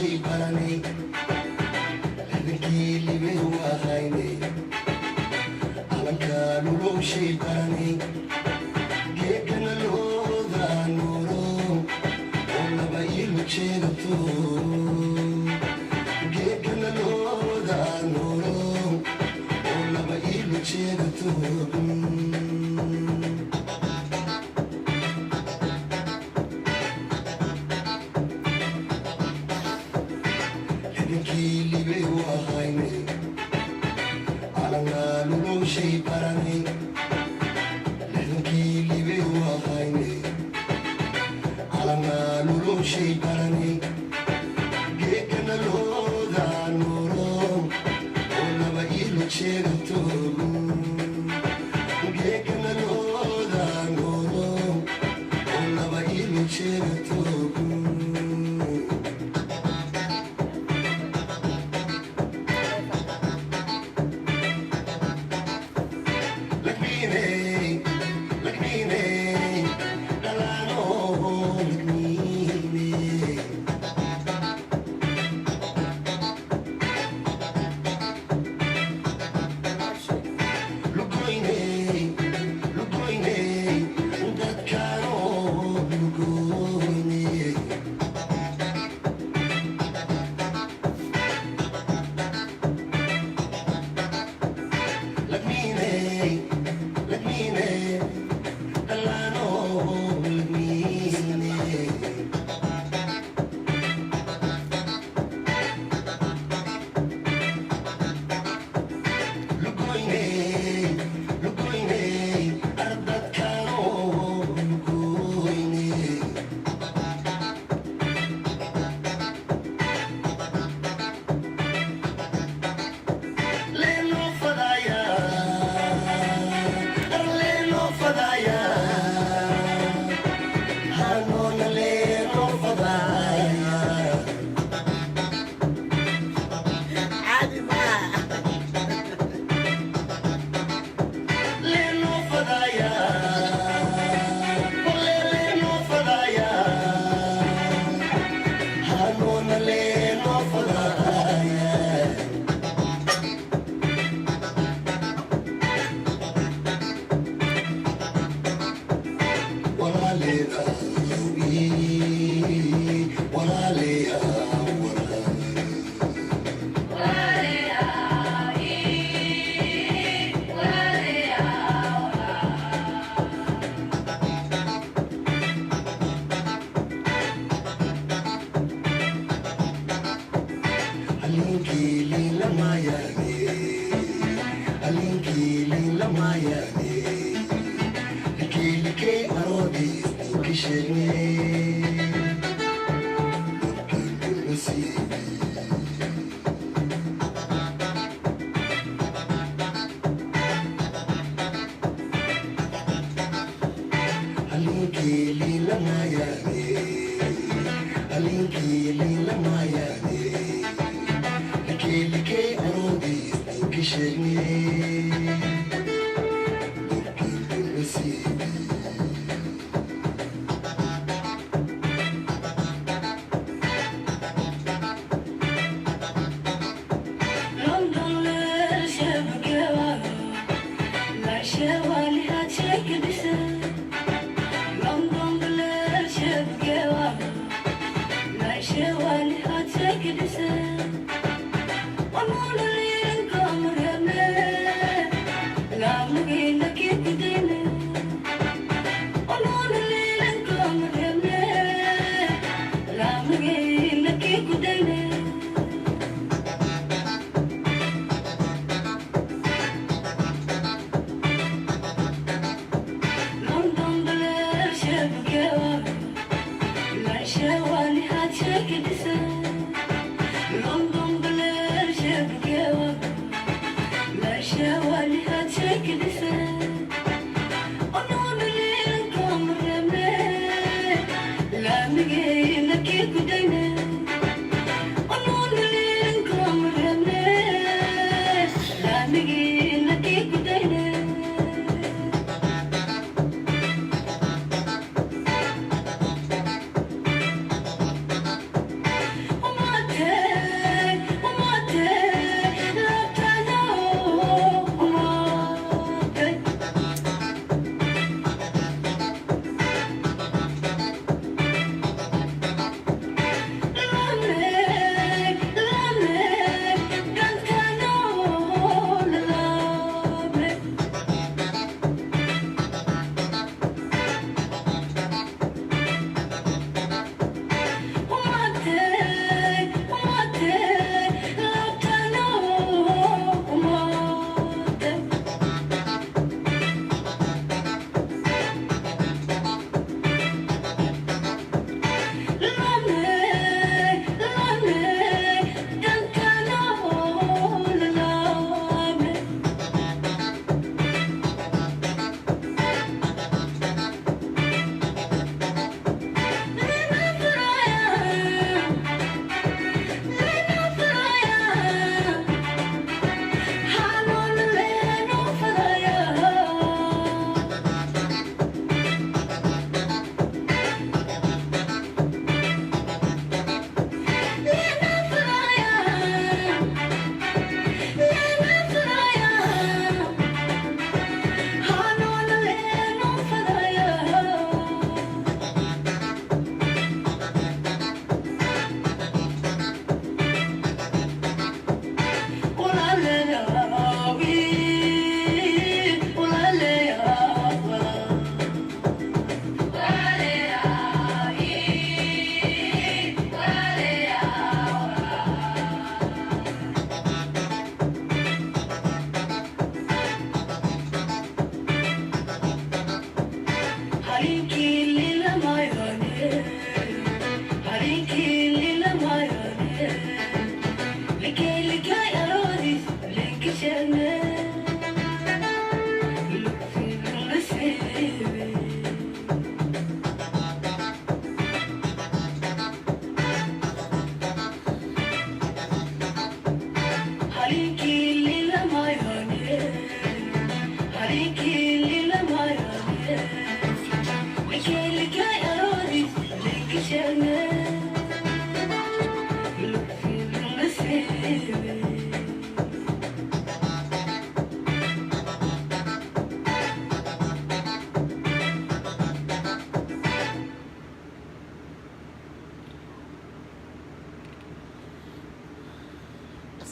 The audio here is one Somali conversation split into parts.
shay baranay habeenkii libay waa haynay calanka luloo shay baranay geedkana looda noolo oo laba ilu jeegato geedkana looda noolo oo laba ilu jeegato libay waa haynay calanka luloo shay baranay habeenkii libay waa haynay calanka luloo shay baranay geedkana looda noolo oo laba ilu jeegato geedkana looda noolo oo laba ilu jeegato Alinki lila mayane, like arodi.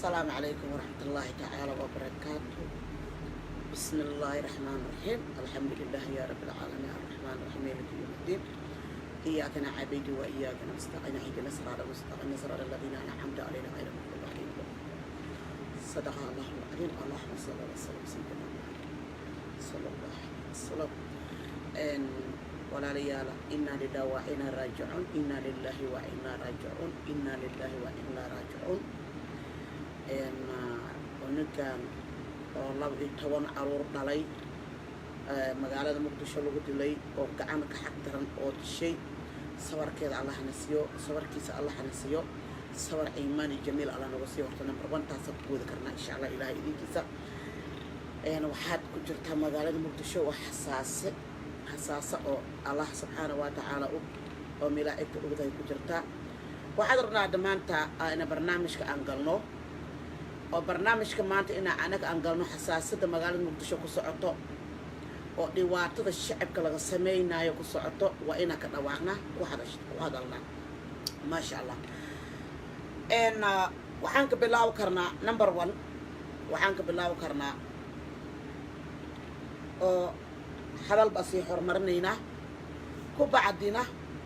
السلام عليكم ورحمة الله تعالى وبركاته. بسم الله الرحمن الرحيم. الحمد لله يا رب العالمين الرحمن الرحيم مالك يوم الدين. إياك نعبد وإياك نستعين اهدنا الصراط المستقيم صراط الذين أنعمت عليهم غير المغضوب عليهم. صدق الله العظيم. اللهم صل وسلم سيدنا محمد صلى الله عليه وسلم. ولا ريالا إنا لله وإنا راجعون إنا لله وإنا راجعون إنا لله وإنا راجعون. ونكان والله يتوان عرور دلي مقالة مقدشة لو دلي أو كأنا كحقدرن أو شيء صور كذا الله نسيو صور كيس الله نسيو صور إيماني جميل الله نوصيه وقتنا بربان تاسب وذكرنا إن شاء الله إلهي إذن كيسا وحد كجرتها مقالة مقدشة وحساسة أو الله سبحانه وتعالى أو ملائكة أبدا كجرتها وحضرنا دمانتا أنا برنامج كأنقلنو oo barnaamijka maanta ina anaga aan galno xasaasada magaalada muqdisho ku socoto oo dhibaatada shacabka laga sameeynayo ku socoto waa ina ka dhawaaqna ku hadalna ma sha Allah waxaan ka bilaaw karnaa number 1 waxaan ka bilaaw karnaa oo hadal basi hormarnayna ku bacdina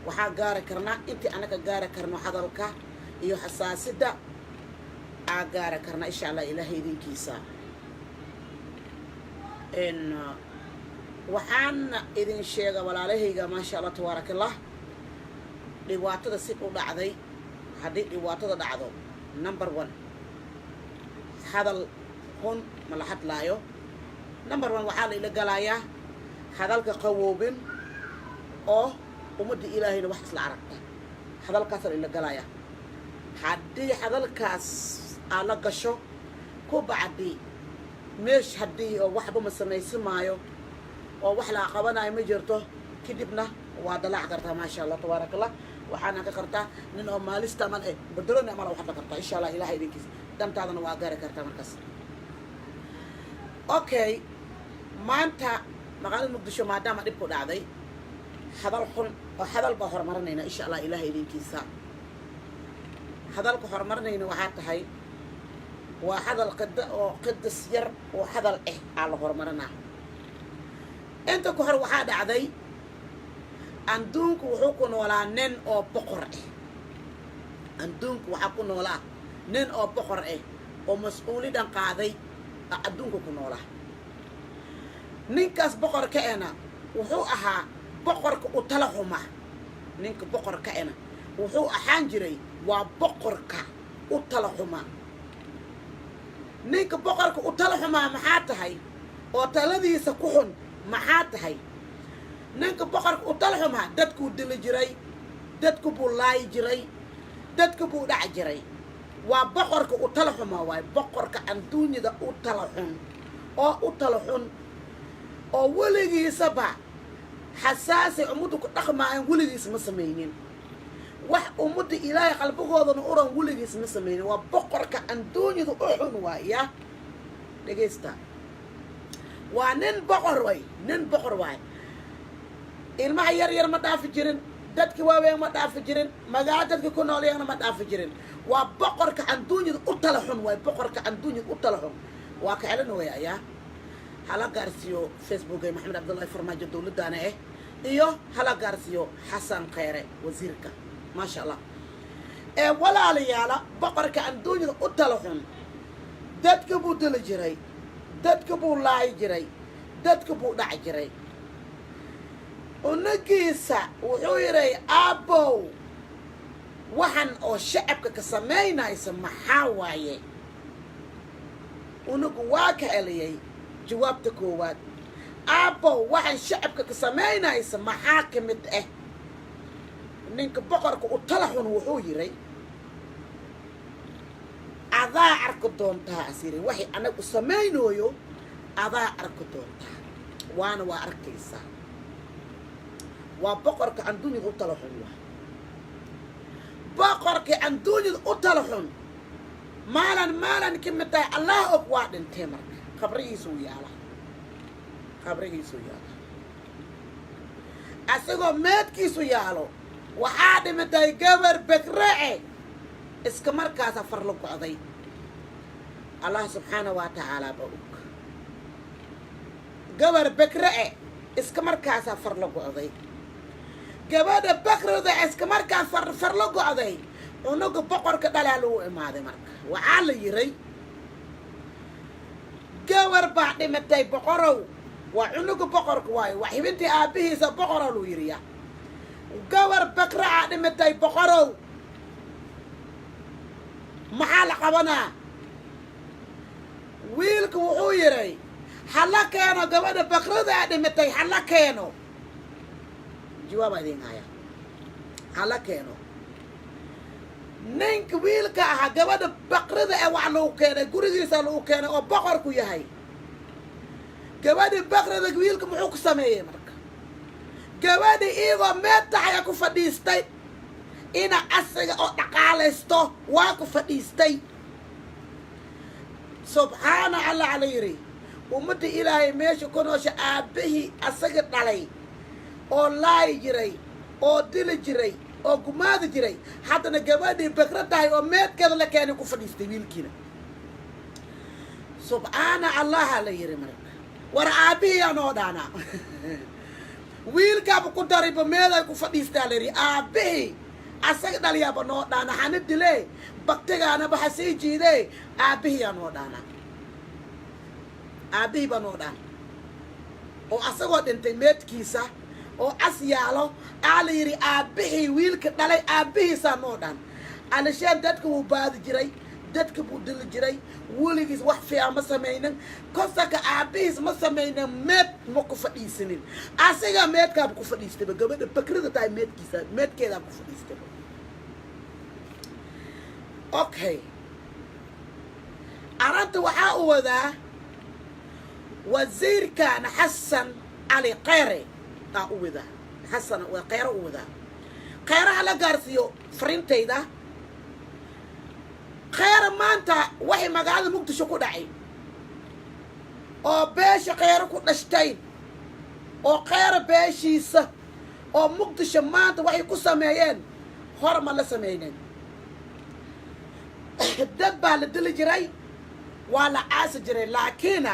waxaa gaari karnaa intii anaga gaari karno hadalka iyo xasaasada أجارة كرنا إن شاء الله إلهي دين كيسا وحان إذن شيء ولا عليه ما شاء الله تبارك الله لواتد السيكو دعذي حديث لواتد دعذو نمبر 1 هذا هون ملاحظ لايو نمبر 1 وحال إلى قلايا هذا القووبين أو ومد إلهي نوحس العرق هذا الكسر إلى قلايا حدي هذا الكاس على قشو كوبعدي مش هدي أو واحد بمسمى يسمعه أو واحد عقبنا يمجرته كدبنا وهذا قرتها ما شاء الله تبارك الله وحنا كقرتها لأنه ما لسه من إيه بدرنا ما لو حد قرتها إن شاء الله إلهي يديك دم تعذنا وأجارك قرتها مركز أوكي ما أنت مقال المقدشة ما دام أديك قدادي هذا الحن وهذا البحر مرنينا إن شاء الله إلهي يديك هذا الكحر مرنينا وحتى هاي وهذا القدس ير وهذا الإيه على هرمنا أنت كحر وحاد عذي أندونك وحكون ولا نن أو بقر إيه أندونك وحكون ولا نن أو بقر إيه ومسؤولي دان قاضي أدونك كون ولا نينكاس بقر كأنا وحوقها بقر كأتلهما نينك بقر كأنا وحوق حنجري وبقرك أتلهما نيك بقرك أتلهما محاتهاي وتلذي سكون محاتهاي نيك بقرك أتلهما دتكو دلجري دتكو بولاي جري دتكو بودع جري وبقرك أتلهما وبقرك أنتوني دا أتلهن أو أتلهن أو ولدي سبع حساس عمودك تخمع ولدي سمسمينين wax umada ilaahay qalbigooda uran waligiis ma sameeyay waa boqorka andoonida u xun waaya dhageysta waa nin boqor way ilmaha yar ma dhaafi jirin dadka waaweyn ma dhaafi jirin magaalada dadka ku nooleeyna ma dhaafi jirin waa boqorka andoonida u tala xun way boqorka andoonida u tala xun waa ka xelan waaya hala gaarsiyo Facebook ay Maxamed Abdullahi Farmaajo dawladana iyo hala gaarsiyo Xasan Khayre wasiirka ما شاء الله ولا ليالا بقرك أندوني أتلهن دتك بو دلجري دتك بو لاي جري دتك بو دع جري ونقيسا وحويري أبو وحن أو شعبك كسمينا يسمى حواي ونقواك علي جوابتك هو أبو وحن شعبك كسمينا يسمى حاكمة نينك بقرك أتلهن وحويري أذا أركضونتها أسيري وحي أنا أسمينه يو أذا أركضونتها وأنا وأركيسا وبقرك أندوني أتلهن بقرك أندوني أتلهن مالا كمتا الله أقوى تمر خبري يسوي على أسيقو مات كيسو يالو وحاد متى يقبر بكرعي اسكمر كاسا فرلوك عضي الله سبحانه وتعالى بوك قبر بكرة اسكمر كاسا فرلقو أضي قبر بكرة اسكمر كاسا فرلقو أضي ونوك بقر كدلالو إمادي مرك وعالي يري قبر بعد متى بقرو وعنوك بقر كواي وحبنتي أبيه سبقر لو يريا قبر بكرة عاد متى بقرو محال قبنا ويلك وحويري حلا كانوا قبل بكرة عاد متى حلا كانوا جواب هذين هيا حلا كانوا نينك ويلك قبل بكرة أوعلو كانوا قريزي سالو كانوا بقر كويا هاي قبل بكرة ويلك محوك سمية مرك قبل إيغو متى حياكو فديستي إنا أسرق أو تقالستو واكو فديستي سبحان الله عليري ومتى إلهي ميشو كنوش أبيه أسرق علي أو لاي جري أو دل جري أو قماد جري حتى نقبل بكرة أو ميت كذا لكان يكو فديستي ويلكينا سبحان الله عليري مرك ورا أبيه أنا دانا ويل كابو كداري بميلا يكو فديستي عليري أبيه أسرق داليا بنو دانا حند دلي بكتغا أنا بحسي جيدي أبيه أنا دانا أبيه بنو دانا أو أسرق دنتي ميت كيسا أو أسيالو عليري أبيه ويل كدالي أبيه سانو دانا علشان دادكو بعد جري دادك بودل جري وليس wax fiican ma sameeynan kosaka aabiis ma sameeynan meed ma ku fadhiisanin asiga meedka ku fadhiistay gabadha bakrada tahay meedkiisa meedkeeda ku fadhiistay okay aranta waxa uu wadaa wasiirkan Xasan Ali Khayre taa uu wadaa Xasan wa Khayre uu wadaa Khayre la gaarsiyo farintayda خير ما أنت وحي مقعد مقدشو كدعي أو بيش خير كدشتين أو خير بيشيس أو مقدش ما أنت وحي كساميين خرم الله سميين الدبة للدل جري ولا عاس جري لكن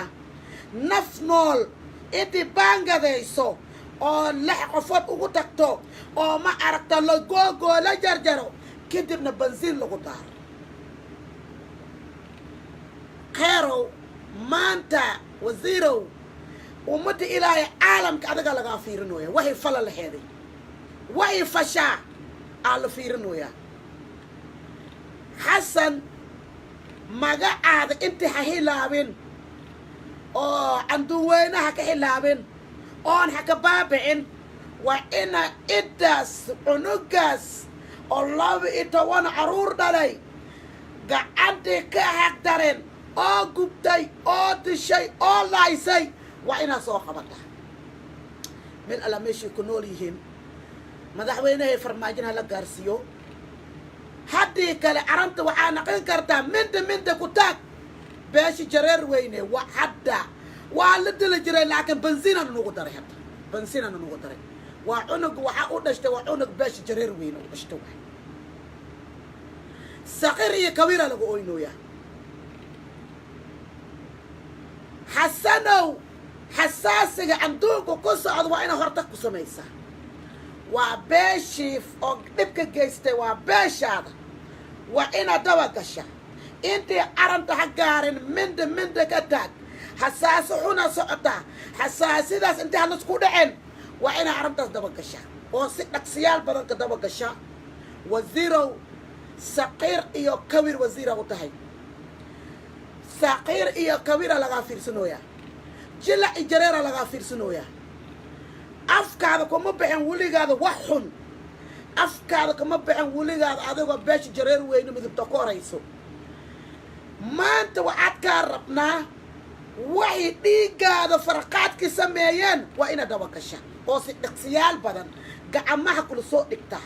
نفنول إنتي بانجا ديسو أو لحق فوت وقتكتو أو ما أردت لغوغو لجرجرو كدبنا بنزين لغدار خيرو مانتا وزيرو ومتى إلهي عالم كأدقى لغا فيرنويا وهي فلا لحيدي وهي فشا على فيرنويا حسن مغا عاد انت حهيلابين او عندو وينها كهيلابين اون حكا بابين وإنا إداس ونقاس الله إتوان عرور دالي قعدي كهك دارين oo gubtay oo dishay oo laaysay waa ina soo qabataa meel alla meeshii ku nool yihiin madaxweynaha farmaajinaha la gaarsiiyo haddii kale aranta waxaa naqin kartaa minda ku taag beeshi jareer weyne waa hadda waa la dili jiray laakiin bensiina nugu daray hadda bensiina nugu daray waa cunug waxa u dhashtay waa cunug beeshi jareer weyne u dhashtay saqiir iyo kabiira lagu ooynooyaa حسنو حساسك عندوك وقصة وإنا هرتك سميسا وباشي نبكي جيستي وباشي هذا وإنا دوقشا انتي أرنت حقارن مند كتاك حساس حونا سعطا حساسي داس انتي هنسكو دعين وإنا أرنت دوقشا وسيقنك سيال بدنك دوقشا وزيرو سقير إيو كبير وزيرو وتهي ساقير إيا كبيرة لغا فيرسنويا جلا إجريرة لغا فيرسنويا أفكاركم مبعن ولي هذا وحن أفكاركم مبعن ولي هذا هذا باش جرير وين مدبتكو رئيسو ما أنت وعدك ربنا وحي ديك هذا فرقات كسميين وإنا دوكشا وصي اقسيال بدن قعمها كل صوت دكتا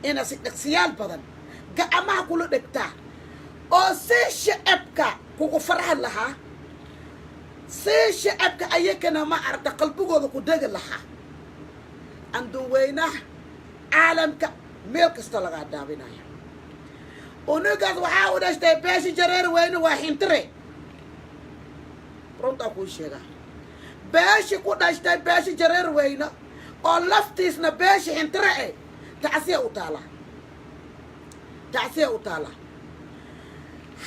إنا سي اقسيال بدن قعمها كل دكتا oo si shacabka kugu farxan lahaa si shacabka ayagana ma aragta qalbigooda ku degi lahaa andu weynaha caalamka meel kasta laga daabinayo unugaas waxaa u dhashtay beesha jareer weyne waa xintire runtaa kuu sheegaa beeshi ku dhashtay beesha jareer weyne oo laftiisna beesha xintire eh tacsiya u taala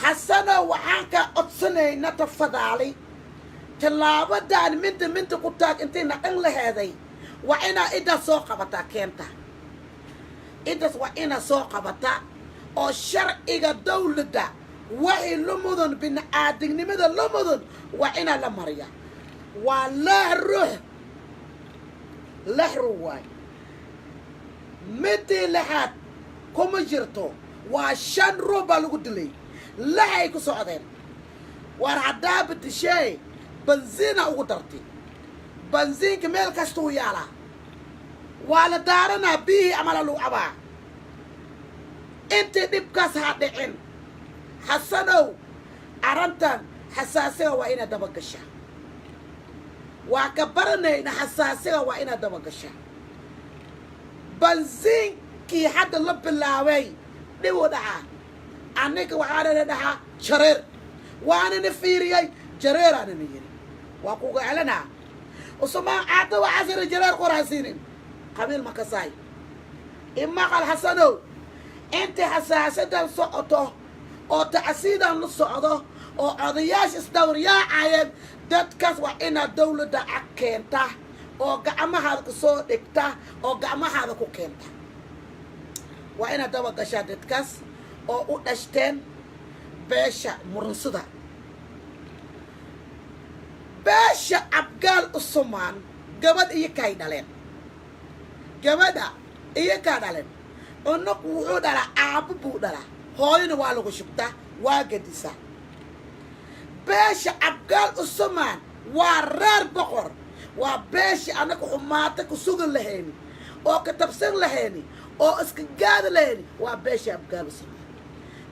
xasanow waxaan kaa codsanayna tafadaali tallaabadan minta ku taag intay naqan laheeday waa inaa idaas soo qabataa keenta idaas waa inaa soo qabataa oo sharciga dawladda waxay la mudan bini-aadamnimada la mudan waa inaa la mariya waa lexruh waay midii lexaad kuma jirto waa 5 ruux baa lagu dilay laxay ku socdeen war haddaa batishee banziina ugu dartay banziinka meel kastuu yaalaa waa la daaranaa biyihii amala lagu cabaa intii dhibkaas ha dhicin xasanow arrintan xasaasiga waa inaad dabagasha waa ka baranayna xasaasiga waa inaad dabagasha banziinkii hadda la bilaabay dhib u dhacaa aniga waxaanana dhahaa jareer waanana fiiriyey jareeraanana yiri waa kuga celanaa usumaan caada waxaasina jareer qoraysiinin qabiil ma kasaay imaqal xasanow intii xasaasadan socoto oo tacsiidan la socdo oo odayaasha isdawryaacayeen dadkaas waa inaad dawladda cag keenta oo gacmahaada ku soo dhigta oo gacmahaada ku keenta waa inaad dabagashaa dadkaas oo u dhashteen beesha murunsada beesha abgaal usumaan gabadh iyo kay dhaleen gabadha iyo kaa dhaleen unug wuxuu dhalaa aabbo buu dhalaa hooyana waa lagu shubtaa waa gadisa beesha abgaal usumaan waa reer boqor waa beesha anaga xumaata ku sugan lahayni oo ka tabsan lahayni oo iska gaada lahayni waa beesha abgaal usumaan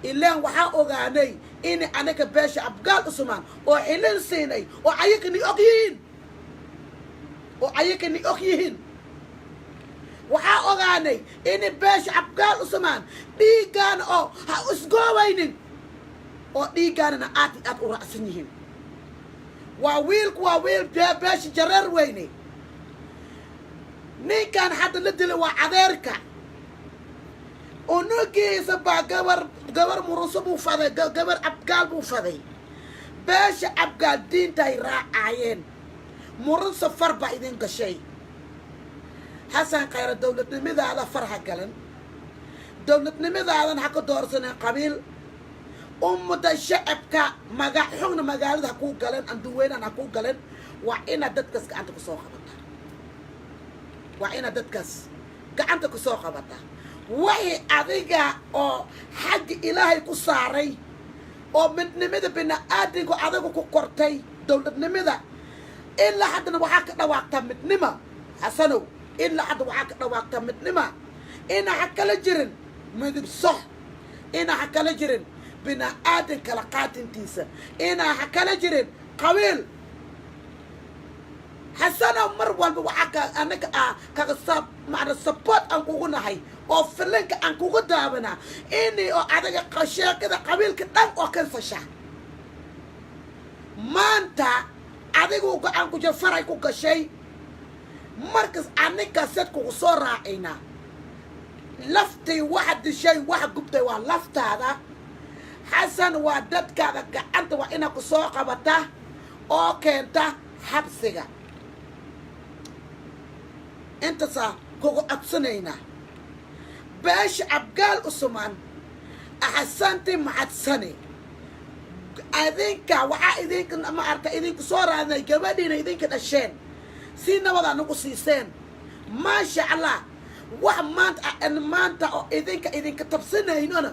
ilaan waxaa ogaanay in anaga beesha abgaal usumaan oo xilin siinay oo ayagani og yihiin waxaa ogaanay in beesha abgaal usumaan dhiiggaana oo ha isgoobaynin oo dhiiggaanana aad iyo aad u raacsan yihiin waa wiil beesha jareer weyne ninkan hadda la dilay waa adeerka unugiisa baa gabar murunso buu faday gabar abgaal buu faday beesha abgaal diintaay raacayeen murunso far baa idin gashay xasan khayre dawladnimadaada far ha galan dawladnimadaadan ha ka doorsaneen qabiil ummada shacabka magac xugna magaalada ha kuu galeen anduweynan ha kuu galeen waa inaad dadkaas gacanta ku soo qabataa wixii adiga oo xagga ilaahay ku saaray oo midnimada bini-aadamku adigu ku kortay dawladnimada ilaa haddana waxaa ka dhawaaqtaa midnima xasanow ilaa hadda waxaa ka dhawaaqtaa midnima ina ha kala jirin midib sox ina ha kala jirin bini-aadan kala qaatintiisa ina ha kala jirin qabiil xasanow mar walba waxaa anaga kaga macna support aan kugu nahay oo filinka aan kugu daabanaa ini oo adaga sheekada qabiilka dhan oo kansasha maanta adigu go-aan ku jir faray ku gashay markas aniga sad kugu soo raacaynaa laftii waxa dishay waxa gubtay waa laftaada xasan waa dadkaada gacanta waa inaad ku soo qabata oo keenta xabsiga intaasaa kugu codsanaynaa beesha abgaal usumaan axasanti macadsane adinka waxaa idinka ma arka idinku soo raadnay gabadhiina idinka dhasheen si nabad anagu siiseen maasha allah wax maanta oo idinka tabsanaynona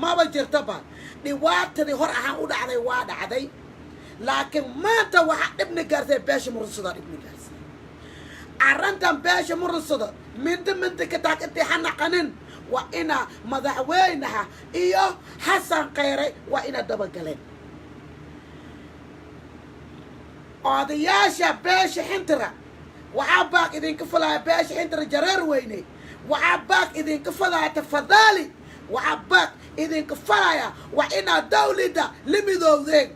maba jirtaba dhibaatadii hor ahaan u dhacday waa dhacday laakiin maanta waxaa dhibni gaarsay beesha murunsada dhibni gaarsay arrintan beesha murunsada minta ka taag intay xanaqanin waa ina madaxweynaha iyo xasan khayre waa ina dabagaleen odayaasha beesha xintira waxaa baaq idinka falaya beesha xintira jareer weyne waxaa baaq idinka falaya tafadaali waxaa baaq idinka faraya waa inaad dawladda la midoowdeen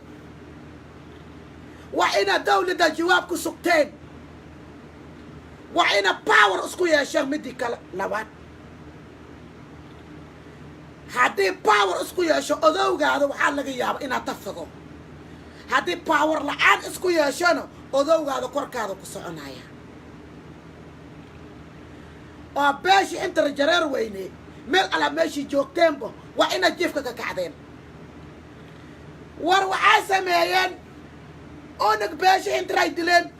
waa inaad dawladda jawaab ku sugteen waa inaad power isku yeesheen midii kale labaad haddii power isku yeesho odowgaada waxaa laga yaaba inaad tafado haddii power la-aan isku yeeshona odowgaada korkaada ku soconaya oo beeshii inta rajareer weyne meel alla meeshii joogteenba waa inaad jiifka ka kacdeen war waxaa sameeyeen onag beeshii intaray dileen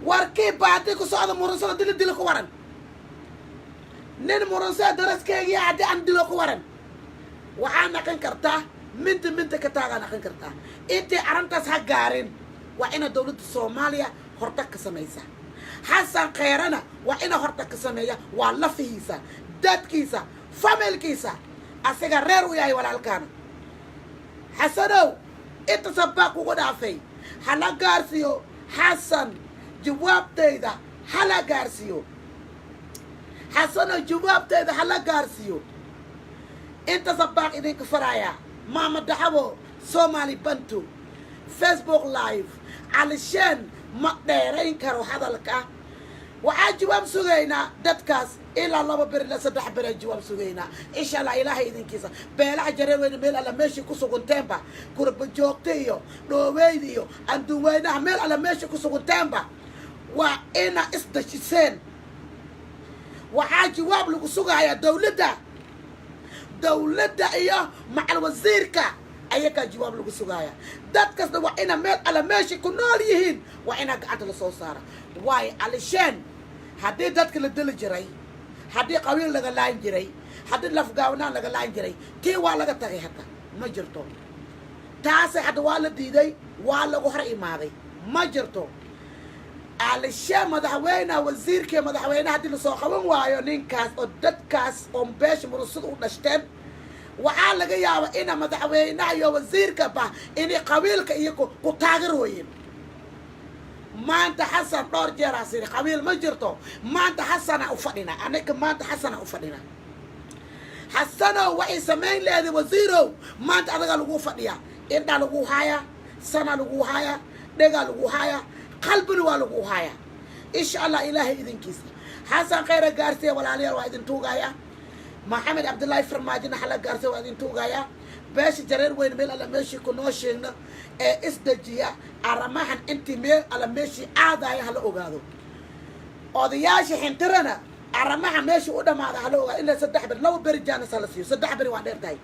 war kii baati ku socda murunsada dili ku waran nin murunsada daraskeegiya haddii aan dilo ku waran waxaa naqin kartaa minta ka taagaa naqin kartaa intii arrintaas ha gaarin waa ina dawladda soomaaliya hortag ka samaysa xasan kheerana waa ina hortag ka sameeya waa lafihiisa dadkiisa familkiisa asiga reer u yahay walaalkaana xasanow inta sabaa kugu dhaafay hala gaarsiiyo xasan jawaabtayda hala gaarsiiyo xasanow jawaabtayda hala gaarsiiyo inta sabaa idinka faraya maama daxabo Somali Bantu Facebook live علشان ما ديرين كرو هذا لك وعجواب سجينا دتكاس إلا الله ببرنا سدح برا جواب سجينا إن شاء الله إلهي إذن كيسا بلا جريوين ميل على ماشي كوسو تيمبا كورب جوكتيو نوويديو أندو وينا ميل على ماشي كوسو تيمبا وإنا إستشيسين وعجواب لكو سجايا دولة إياه مع الوزير كا ayaga jawaab lagu sugaaya dadkasna waa ina meel ala meesha ku nool yihiin waa ina gacanta la soo saara waay alishaan haddii dadka la dili jiray haddii qabiil laga laan jiray haddii lafgaawnaan laga laan jiray tii waa laga tagay hadda ma jirto taase hadda waa la diiday waa lagu hor imaaday ma jirto alishaan madaxweynaha wasiirkii madaxweynaha haddii lasoo qaban waayo ninkaas oo dadkaas oo beesha murusada u dhashteen waxaa laga yaaba ina madaxweynaha iyo wasiirka ba inay qabiilka iyo ku taageerooyin maanta xasan dhowr jeer asir qabiil ma jirto maanta xasana u fadhina aniga maanta xasana u fadhina xasano waxay sameyn leedahay wasiirow maanta adaga lagu fadhiya indha lagu haya sana lagu haya dhega lagu haya qalbina waa lagu haya insha Allah ilaahay idinkiisa xasan khayra gaarsiya walaaliyaal waa idin tuugaya محمد عبد الله فرماجنا حلا قارسة وادين توقايا باش جرير وين ميل على ماشي كنوشينا إسدجيا أرماحن انتي ميل على ماشي عادايا هلا أوغادو أودياشي حنترنا أرماحن ماشي قدام هذا هلا أوغادو إلا سدح بر لو بري جانس هلسيو سدح بري وادير تاي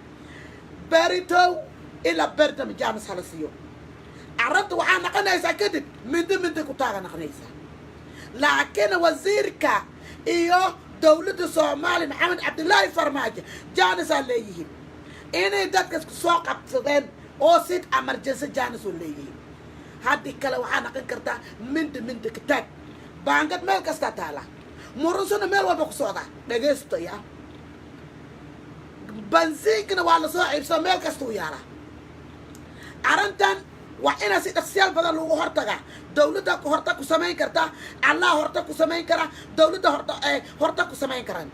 بريتو إلا بريتم جانس هلسيو عرضت وحانا قنايسا كدب من دي كتاغا نقنيسا لكن وزيرك إيو دولة الصومالي محمد عبد الله فرماجة جانس عليهم إني دتك سوق بسدين أو سيد أمرجنس جانس عليهم هذه كلا وحنا كنكرتا من كتاك بانقد مال كستاتالا مرسون مال وبقصودا دقيستو يا بنزيكنا وعلى صاحب سمال كستو يارا أرنتان وإنا سيد أكسيال بدل لغو هرتاقا دولة هرتاق سمين كرتا الله هرتاق سمين كرا دولة هرتاق سمين كران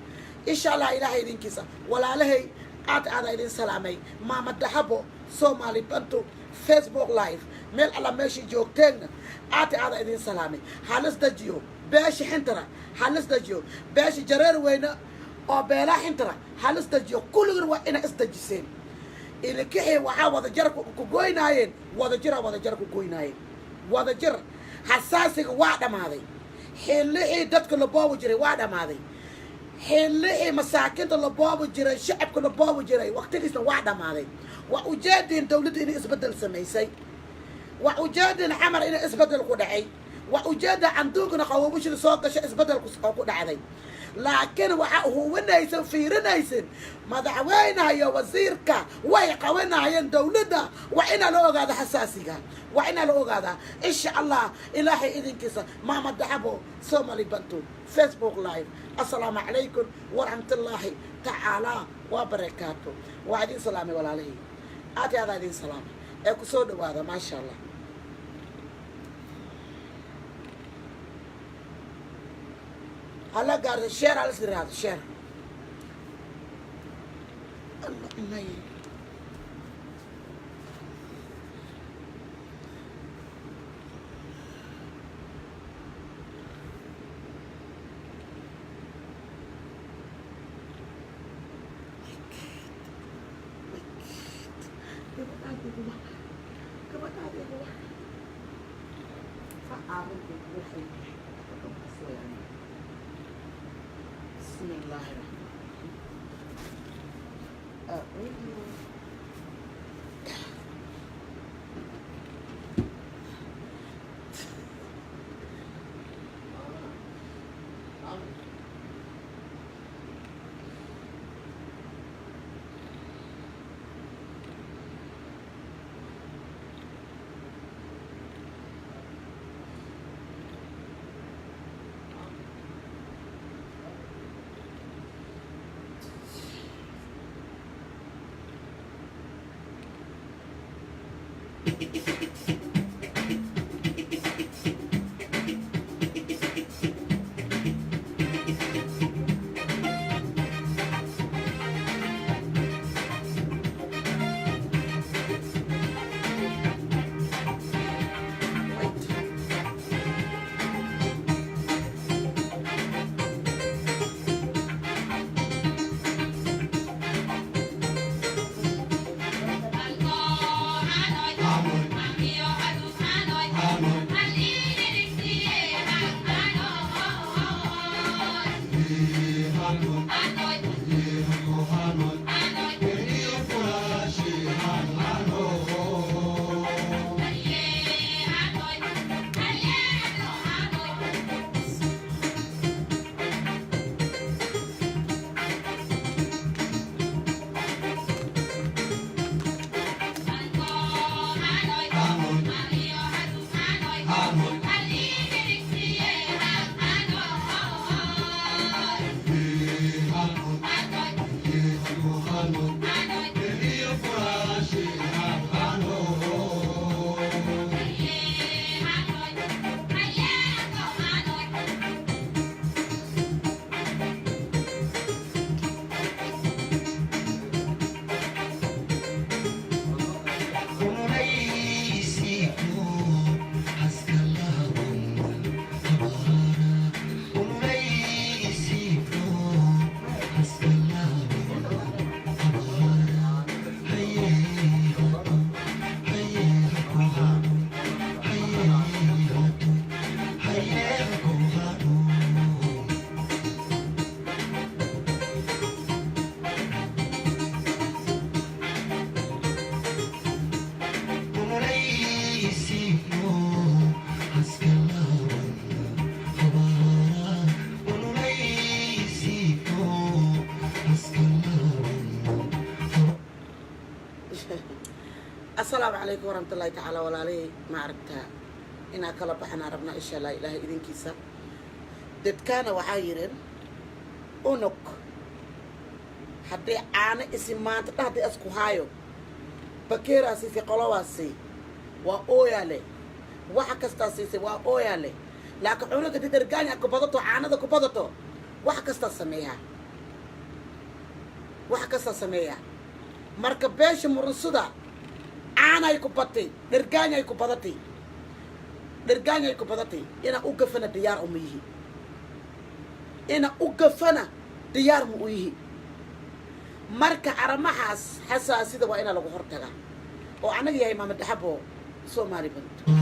إن شاء الله إلهي دين كيسا ولا لهي آد إذن سلامي ما مدحبو Somali Bantu Facebook live ميل على ماشي جوكتين آد إذن سلامي حالس دجيو باشي حنترا حالس دجيو باشي جرير وينا أو بيلا حنترا حالس دجيو كل غير وإنا إسدجسين اللي كحي وحا وذا جر كوكويناين وذا جر كوكويناين وذا جر حساسك واحدة ماذي حلقي دتك لبابو جري واحدة ماذي حلقي مساكين لبابو جري شعبك لبابو جري وقتك اسنا واحدة ماذي وأجادين دولتي إني إسبدل سميسي وأجادين حمر إني إسبدل قدعي وأجاد عندوكنا قواموش لسوق شيء إسبدل قدعي لكن هو نايسن في نايسن مدحوينها يا وزيرك ويقوينها يا دولده وإنا لو هذا حساسية وإنا لو هذا إن شاء الله إلهي إذن كيسا ما مدحبو Somali Bantu فيسبوك لايف السلام عليكم ورحمة الله تعالى وبركاته وعدين سلامي ولا عليه آتي هذا عدين سلامي اكو سود هذا ما شاء الله هلا قاعد شير على سرير هذا شير الله بسم الله الرحمن الرحيم. السلام عليكم ورحمة الله تعالى ولا ما عرفتها إن كلا بحنا ربنا إن شاء الله إله إذن كيسا دد كان وعايرن أونك حدي أنا اسمان تحدي أسكو هايو بكير أسيسي قلواسي وأويالي وحكستا سيسي وأويالي لكن أونك تدرجاني أكو بدتو عانا دكو بدتو وحكستا سميها وحكستا سميها مركب بيش مرنسودا أنا يكبتي درجاني يكبتي درجاني يكبتي أنا أوقفنا ديار أميه أنا أوقفنا ديار مؤيه مركا عرمحاس حساسي ده وأنا لو غرتها وأنا يا إمام الدحبو سو ماري بنت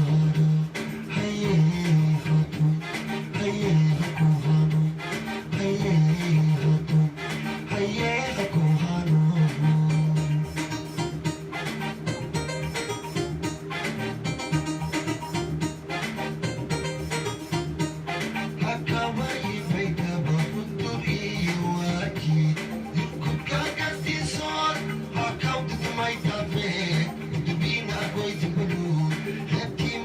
Happy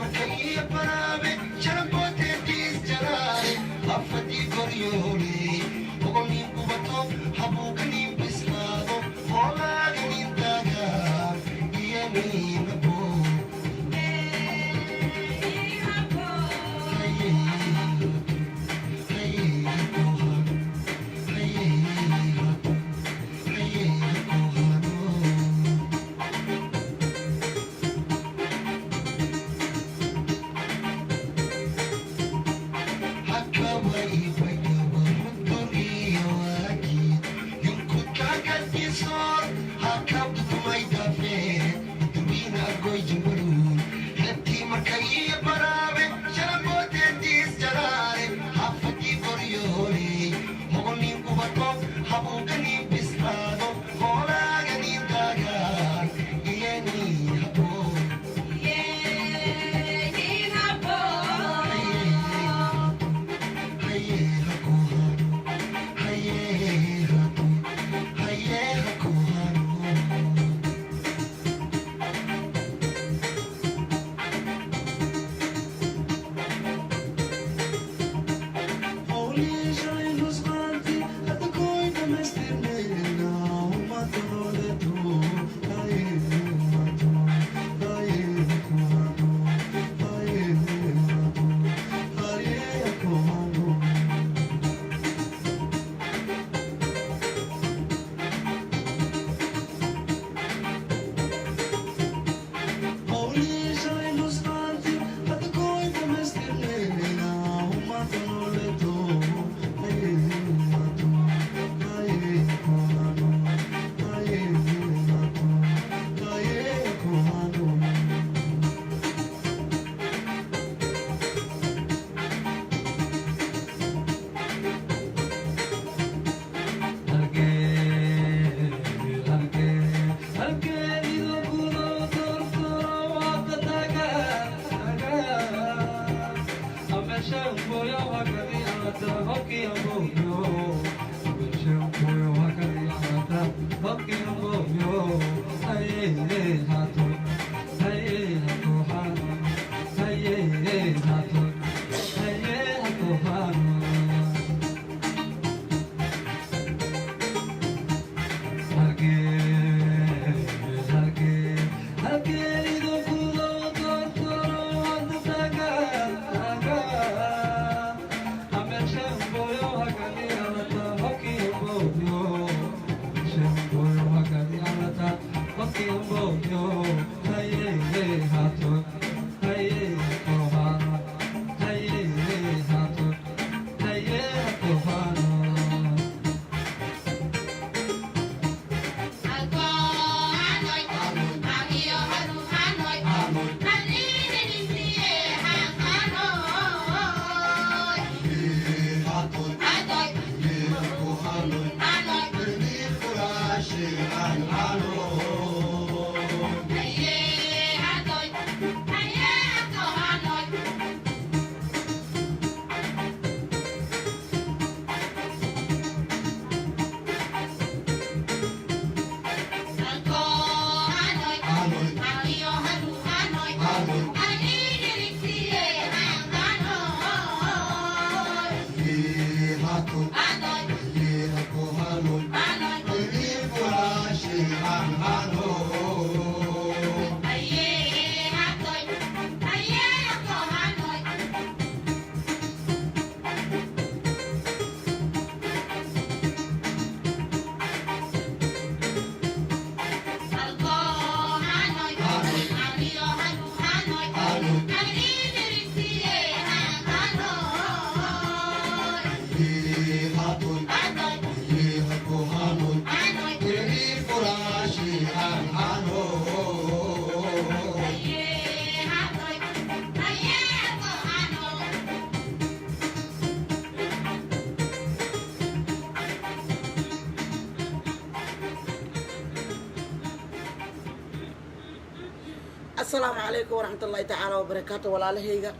السلام عليكم ورحمة الله تعالى وبركاته ولا لهيجا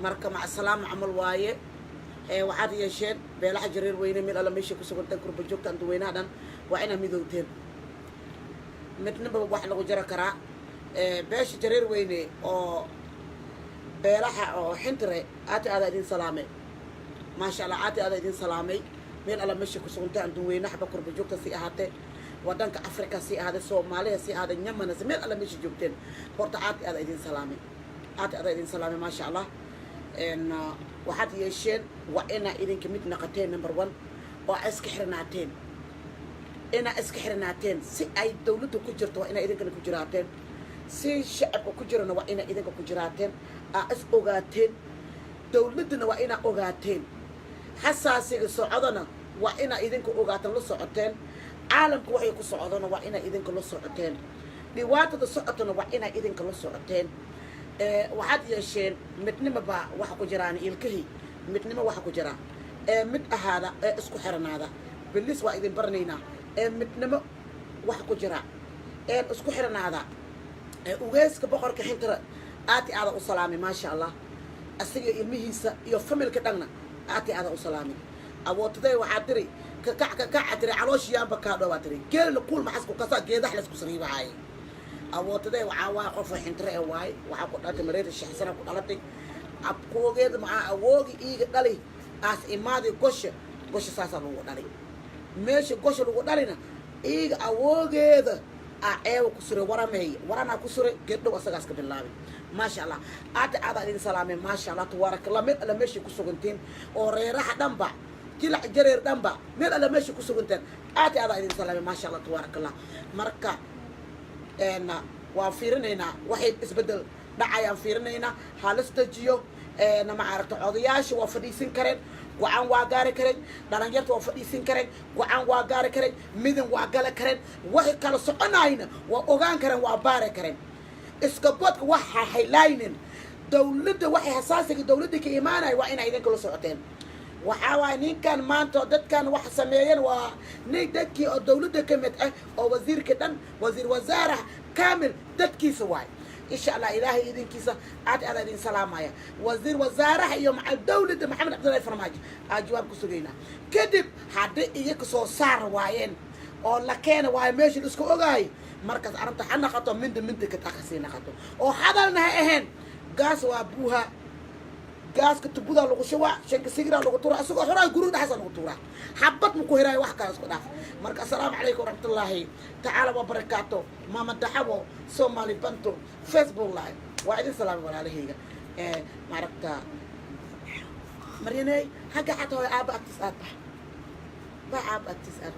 مركا مع السلام عمل وايه waxaad yeesheen beelaha jareer weyne meel alla meesha ku sugan tan kurba joogta inta weynaadan waa ina midowteen midnaba wax lagu jara karaa beesha jareer weyne oo beelaha oo xintire aad idin salaamay ma sha Allah aad idin salaamay meel alla meesha ku sugan tan weynaha kurba joogta si ahaatee wadanka Afrika si ahaade Soomaaliya si ahaade Yamana si meel alla meesha joogteen horta aad idin salaamay aad idin salaamay ma sha Allah ان waxaad yeesheen waa ina idinka mid naqateen number 1 oo iska xirnaateen si ay dawladdu ku jirto waa ina idinka ku jiraateen si shacabku ku jirana waa ina idinka ku jiraateen is ogaateen dawladuna waa ina ogaateen xasaasiga socodana waa ina idinka ogaataan la socoteen caalamku waxay ku socodana waa ina idinka la socoteen dhibaatada socotana waa ina idinka la socoteen waxaad yeesheen midnimo baa waxa ku jiraan ilkahi midnimo waxa ku jira mid ahaada isku xirnaada bilis waa idin barnaynaa midnimo waxa ku jira isku xirnaada ugeeska boqorka xintira aad u salaamay ma sha Allah asiga ilmihiisa iyo familka dhagna aad u salaamay awootaday waxa tiri ka tiri calooshiyaanba ka dhawaatay geel kuul maxasku ka saa geedax la isku sariibahay awootaday waxa qof xintire waay waxa ku dhantay mareed shaxsana ku dhalatay abkoogeed ma awoogi iiga dhalay as imaadi gosha saasa lagu dhalay meesha gosha lagu dhalina iiga awoogeeda eew ku sure warana ku sure geedho asagaas ka bilaabay ma sha Allah aad idin salaamay ma sha Allah tabarakallah meel alla meesha ku sugantiin oo reeraha dhanba kila jareer dhanba meel alla meesha ku suganteen aad idin salaamay ma sha Allah tabarakallah marka waan fiirinaynaa waxay isbedel dhacayaan fiirinaynaa halistajiyo ma aragto odayaasha waa fadhiisin kareen go'aan waa gaari kareen dhalinyarta waa fadhiisin kareen go'aan waa gaari kareen midin waa gala kareen waxay kala soconayna waa ogaan kareen waa baari kareen iska bodka waxa haylaynin dawladda waxay xasaasiga dawladda ka imaanay waa inay idin kala socoteen waxa waa ninkan maanta dadkan wax sameeyeen waa nin dadkii oo dawladda ka mid ah oo wasiirka dhan wasiir wasaaraha kaamil dadkiisa waay insha Allah ilaahay idinkiisa aad idin salaamaya wasiir wasaaraha iyo macal dawladda Maxamed Cabdullaahi Farmaajo jawaab ku sugeynaa kadib hadda iyaga soo saar waayeen oo la keenay waay meesha isku ogaay markaas arrinta xana qato minda ka taxsiina qato oo hadalna ahayn gaas waa buuha gaaska tubuda lagu shawaa shanka sigira lagu tuura asagoo xoraa guriga dhaxsan lagu tuura xabad mu ku hiray wax kale isku dhaaf marka assalaamu calaykum waraxmatullaahi tacaala wa barakaatu mama daxabo Somali bantu Facebook live waa idin salaam walaalahayga maaragta maryanay haga xataa aaba agtiis aad ba aaba agtiis aad